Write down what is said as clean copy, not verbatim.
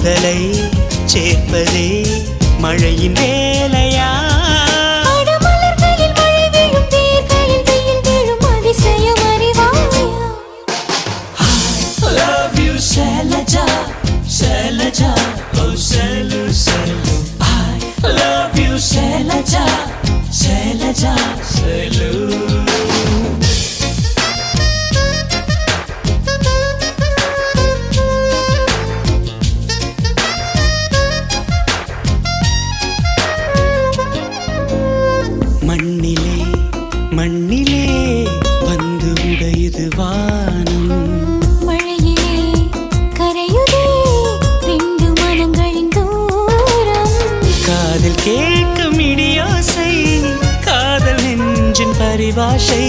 காதலை சேர்ப்பதே மழையின் வேலையா? மலர்களில் மழை விழும், வேர்களில் வெயில் விழும், அதிசயம் அறிவாயா? I love you Shailaja, Shailaja, oh Shailu, Shailu. I love you Shailaja, Shailaja, Shailu. மண்ணிலே மண்ணிலே வந்து உடையுது வானம், மழையிலே கரையுதே ரெண்டு மனங்களின் தூரம். காதில் கேட்கும் இடியோசை, காதல் நெஞ்சின் பரிபாஷை.